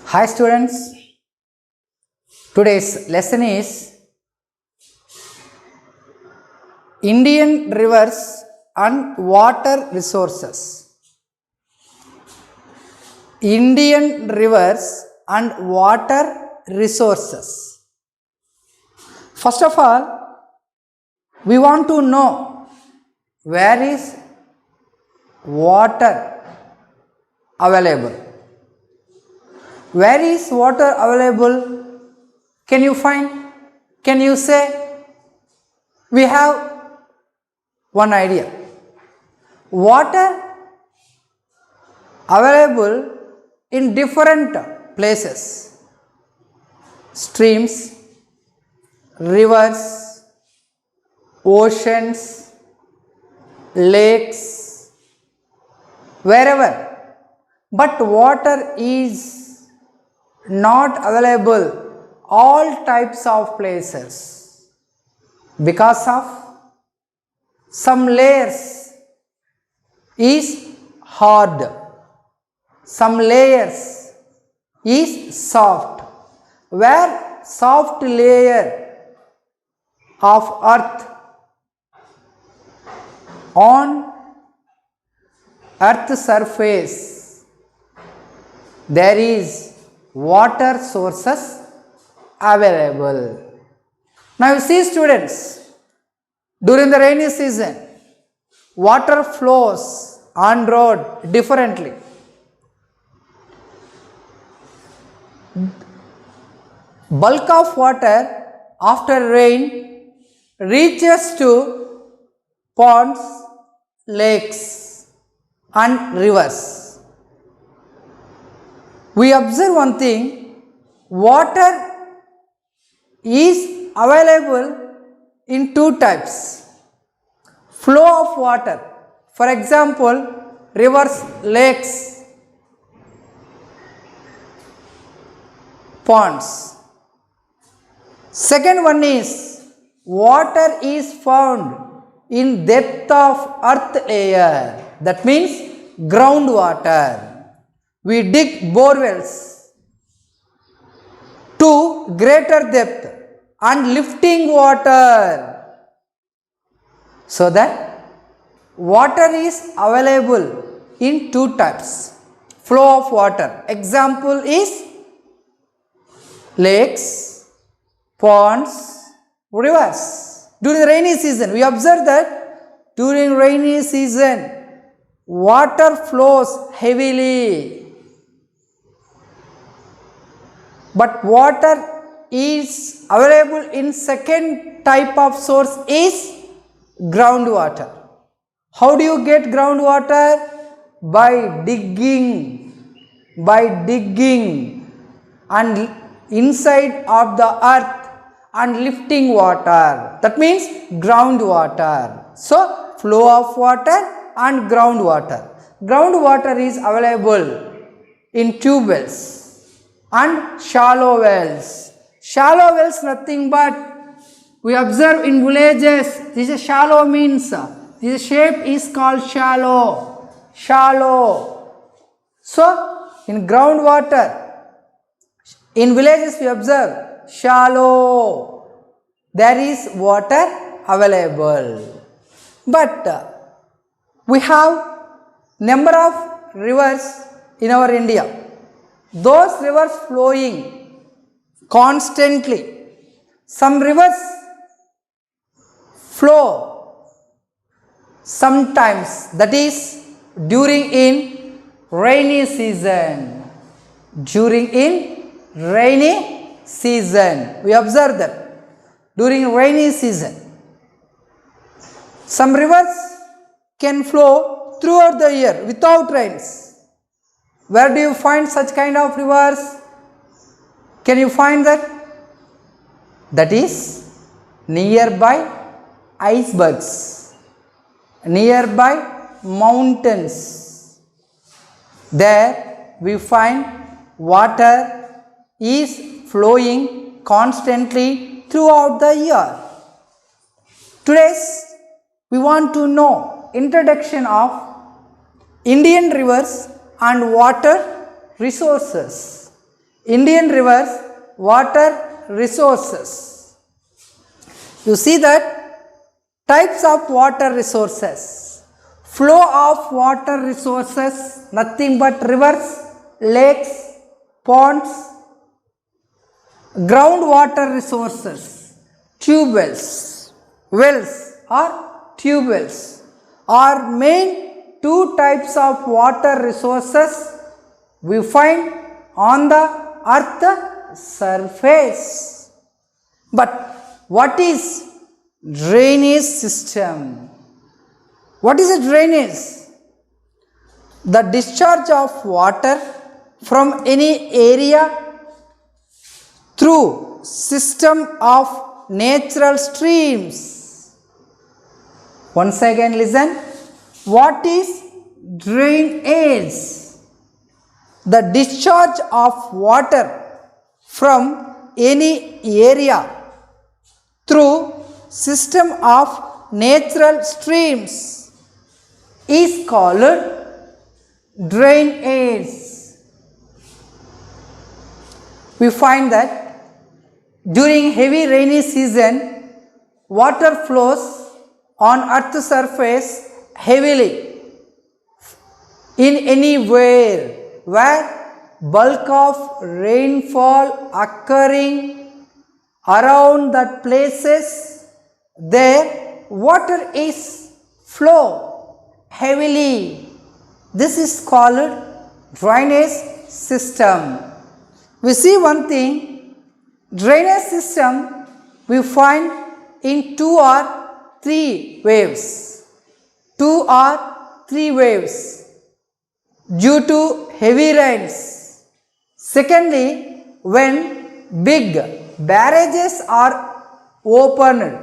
Hi students, today's lesson is Indian rivers and water resources. Indian rivers and water resources. First of all, we want to know where is water available. Where is water available? Can you find? Can you say? We have one idea. Water available in different places. Streams, rivers, oceans, lakes, wherever. But water is not available all types of places because of some layers is hard, some layers is soft. Where soft layer of earth on earth surface there is water sources available. Now you see students, during the rainy season, water flows on road differently. Bulk of water after rain reaches to ponds, lakes and rivers. We observe one thing, water is available in two types. Flow of water, for example, rivers, lakes, ponds. Second one is, water is found in depth of earth layer, that means groundwater. We dig borewells to greater depth and lifting water, so that water is available in two types. Flow of water, example is lakes, ponds, rivers. During the rainy season, we observe that during rainy season water flows heavily. But water is available in second type of source is groundwater. How do you get groundwater? By digging and inside of the earth and lifting water. That means groundwater. So flow of water and groundwater. Groundwater is available in tube wells and shallow wells. Shallow wells nothing but we observe in villages. This is shallow means this shape is called shallow. So in groundwater, in villages we observe shallow. There is water available. But we have number of rivers in our India. Those rivers flowing constantly. Some rivers flow sometimes, that is during in rainy season. During in rainy season, we observe that during rainy season some rivers can flow throughout the year without rains. Where do you find such kind of rivers? Can you find that? That is nearby icebergs, nearby mountains. There we find water is flowing constantly throughout the year. Today we want to know introduction of Indian rivers and water resources. Indian rivers, water resources. You see that types of water resources. Flow of water resources, nothing but rivers, lakes, ponds. Groundwater resources, tube wells, wells or tube wells are main two types of water resources we find on the earth surface. But what is drainage system? What is a drainage? The discharge of water from any area through system of natural streams. Once again listen. What is drainage? The discharge of water from any area through system of natural streams is called drainage. We find that during heavy rainy season, water flows on earth's surface heavily in anywhere where bulk of rainfall occurring around that places, there water is flow heavily. This is called drainage system. We see one thing, drainage system we find in 2 or 3 waves. 2 or 3 waves due to heavy rains. Secondly, when big barrages are opened,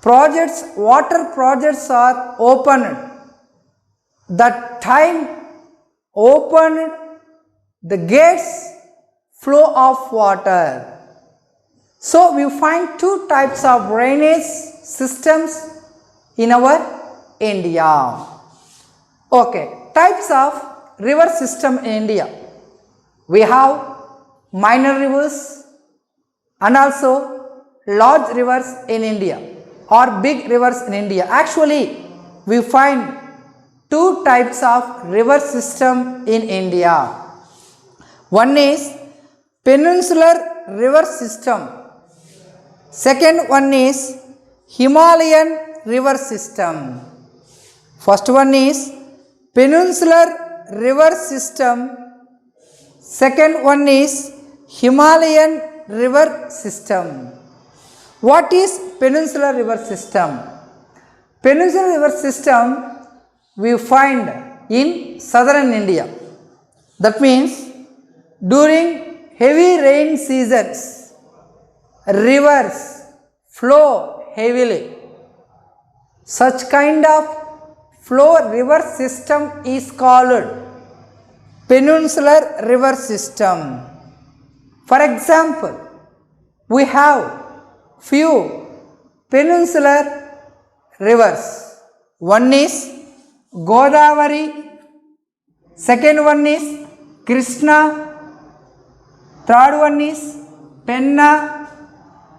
water projects are opened. That time opened the gates, flow of water. So we find 2 types of drainage systems in our India. Okay, types of river system in India. We have minor rivers and also large rivers in India or big rivers in India. Actually, we find 2 types of river system in India. One is peninsular river system. Second one is Himalayan river system. First one is peninsular river system. Second one is Himalayan river system. What is peninsular river system? Peninsular river system we find in southern India. That means during heavy rain seasons, rivers flow heavily. Such kind of flow river system is called peninsular river system. For example, we have few peninsular rivers. One is Godavari, second one is Krishna, third one is Penna,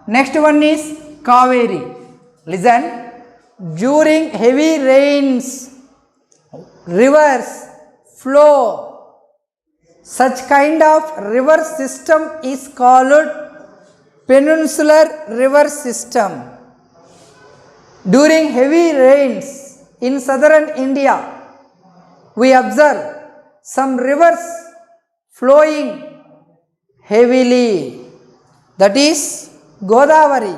next one is Kaveri. Listen, during heavy rains, rivers flow. Such kind of river system is called peninsular river system. During heavy rains in southern India, we observe some rivers flowing heavily. That is Godavari,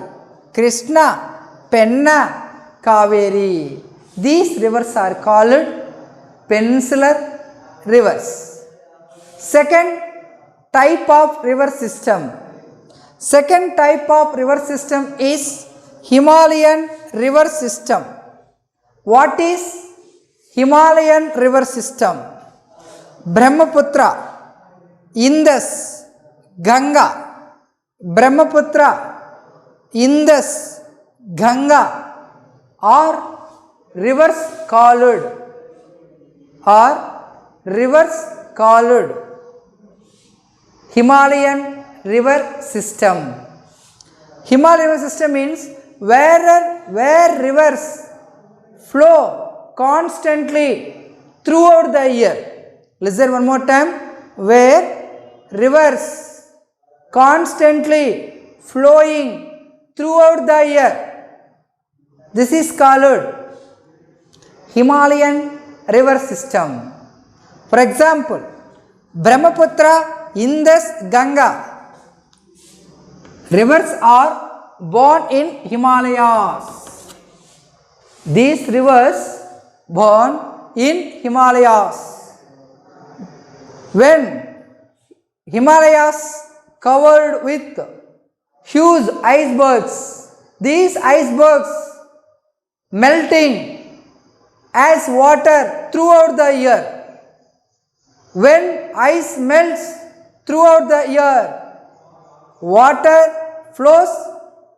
Krishna, Penna, Kaveri. These rivers are called peninsular rivers. Second type of river system. Second type of river system is Himalayan river system. What is Himalayan river system? Brahmaputra, Indus, Ganga. Brahmaputra, Indus, Ganga are rivers called Himalayan river system. Himalayan river system means where rivers flow constantly throughout the year. Listen one more time. Where rivers constantly flowing throughout the year. This is called Himalayan river system. For example, Brahmaputra, Indus, Ganga. Rivers are born in Himalayas. These rivers born in Himalayas. When Himalayas covered with huge icebergs, these icebergs melting as water throughout the year. When ice melts throughout the year, water flows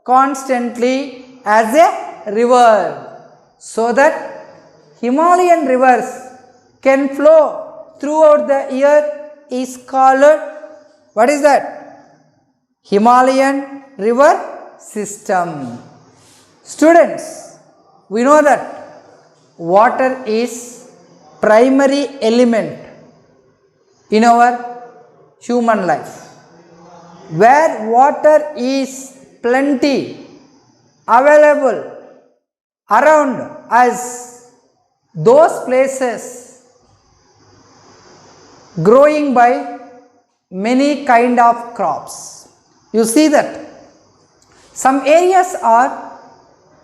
constantly as a river, so that Himalayan rivers can flow throughout the year is called, what is that? Himalayan river system. Students, we know that water is primary element in our human life. Where water is plenty available around us, those places growing by many kind of crops. You see that some areas are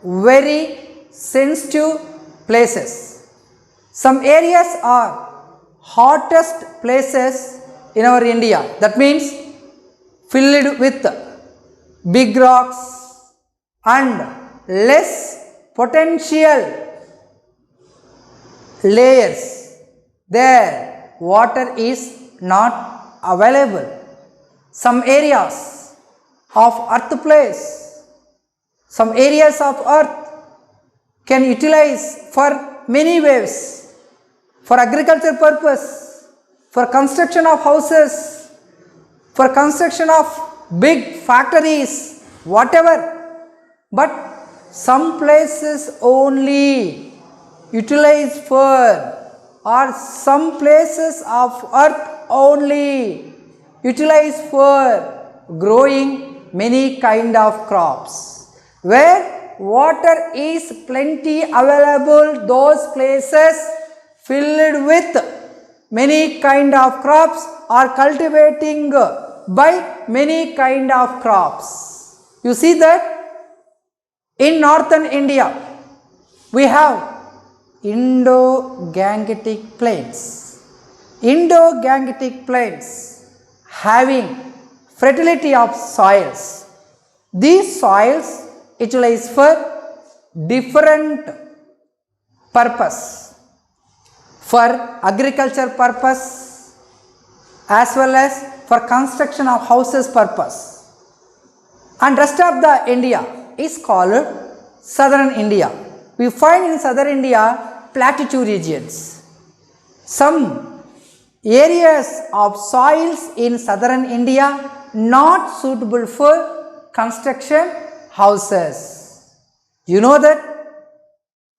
very sensitive places. Some areas are hottest places in our India. That means filled with big rocks and less potential layers. There water is not available. Some areas of earth place, some areas of earth can utilize for many ways, for agriculture purpose, for construction of houses, for construction of big factories, whatever. But some places only utilize for, or some places of earth only utilize for growing many kind of crops. Where water is plenty available, those places filled with many kind of crops are cultivating by many kind of crops. You see that in northern India we have Indo-Gangetic plains. Indo-Gangetic plains having fertility of soils. These soils utilize for different purpose, for agriculture purpose as well as for construction of houses purpose. And rest of the India is called southern India. We find in southern India plateau regions. Some areas of soils in southern India not suitable for construction houses. You know that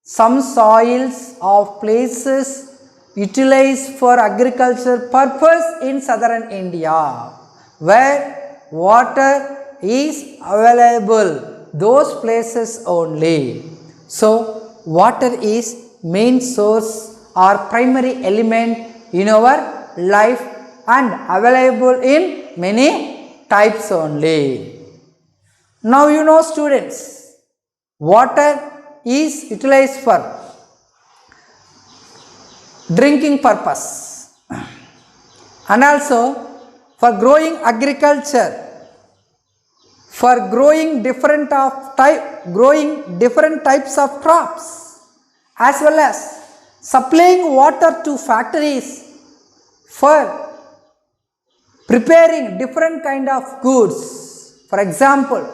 some soils of places utilized for agriculture purpose in southern India, where water is available, those places only. So water is main source or primary element in our life and available in many types only. Now you know students, water is utilized for drinking purpose and also for growing agriculture, for growing different types of crops, as well as supplying water to factories for preparing different kind of goods. For example,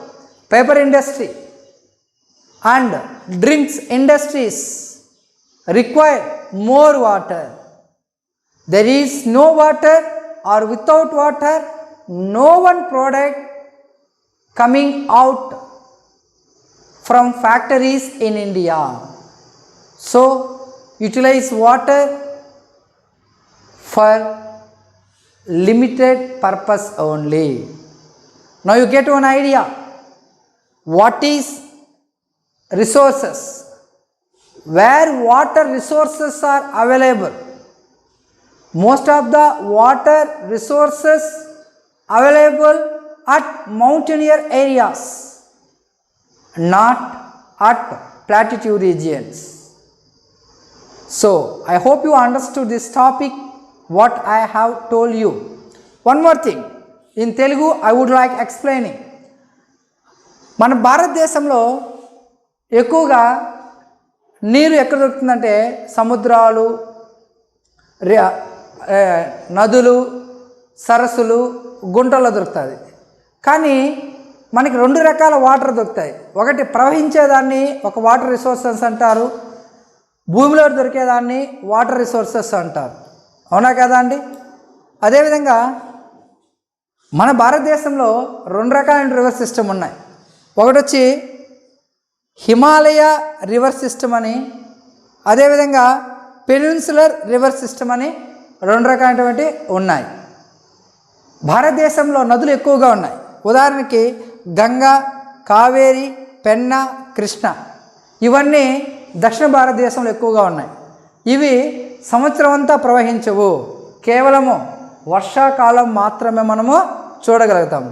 paper industry and drinks industries require more water. There is no water or without water, no one product coming out from factories in India. So utilize water for limited purpose only. Now you get one idea what is resources, where water resources are available. Most of the water resources available at mountainous areas, not at plateau regions. So I hope you understood this topic what I have told you. One more thing in Telugu I would like explaining. మన భారతదేశంలో ఎక్కువగా నీరు ఎక్కడ దొరుకుతుందంటే సముద్రాలు, నదులు, సరస్సులు, గుంటల్లో దొరుకుతుంది. కానీ మనకి రెండు రకాల వాటర్ దొరుకుతాయి. ఒకటి ప్రవహించేదాన్ని ఒక వాటర్ రిసోర్సెస్ అంటారు, భూమిలో దొరికేదాన్ని వాటర్ రిసోర్సెస్ అంటారు. అవునా కదా అండి? అదేవిధంగా మన భారతదేశంలో రెండు రకాలైన రివర్ సిస్టమ్ ఉన్నాయి. ఒకటి వచ్చి హిమాలయ రివర్ సిస్టమ్ అని, అదేవిధంగా పెనిన్సులర్ రివర్ సిస్టమ్ అని రెండు రకాలైనటువంటి ఉన్నాయి. భారతదేశంలో నదులు ఎక్కువగా ఉన్నాయి. ఉదాహరణకి గంగా, కావేరి, పెన్న, కృష్ణ ఇవన్నీ దక్షిణ భారతదేశంలో ఎక్కువగా ఉన్నాయి. ఇవి సంవత్సరం అంతా ప్రవహించవు, కేవలము వర్షాకాలం మాత్రమే మనము చూడగలుగుతాము.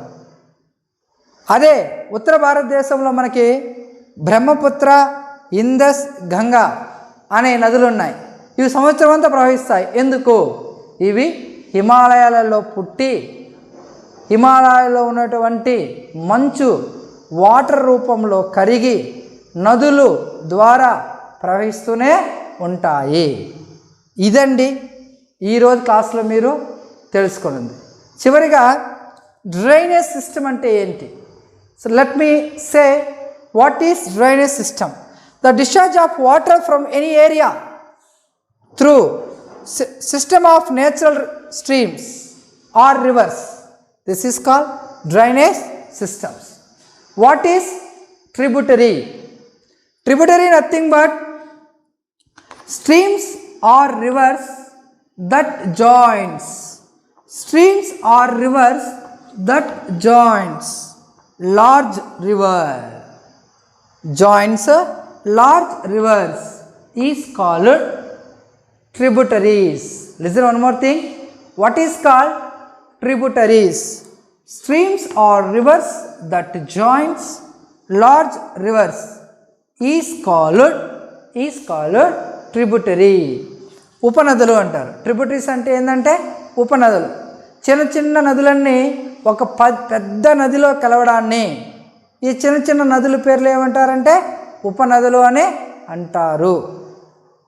అదే ఉత్తర భారతదేశంలో మనకి బ్రహ్మపుత్ర, ఇందస్, గంగా అనే నదులు ఉన్నాయి. ఇవి సంవత్సరం అంతా ప్రవహిస్తాయి. ఎందుకు? ఇవి హిమాలయాలలో పుట్టి హిమాలయాల్లో ఉన్నటువంటి మంచు వాటర్ రూపంలో కరిగి నదులు ద్వారా ప్రవహిస్తూనే ఉంటాయి. ఇదండి ఈరోజు క్లాస్లో మీరు తెలుసుకున్నది. చివరిగా డ్రైనేజ్ సిస్టమ్ అంటే ఏంటి? So let me say what is drainage system. The discharge of water from any area through system of natural streams or rivers. This is called drainage systems. What is tributary? Tributary nothing but streams or rivers that joins. Streams or rivers that joins large river. Joins large rivers is called tributaries. Listen one more thing. What is called tributaries? Streams or rivers that joins large rivers is called tributary. ఉపనదులు అంటారు. Tributaries అంటే ఏంటంటే ఉపనదులు. చిన్న చిన్న నదులన్నీ ఒక పెద్ద నదిలో కలవడాన్ని ఈ చిన్న చిన్న నదుల పేర్లు ఏమంటారంటే ఉపనదులు అని అంటారు.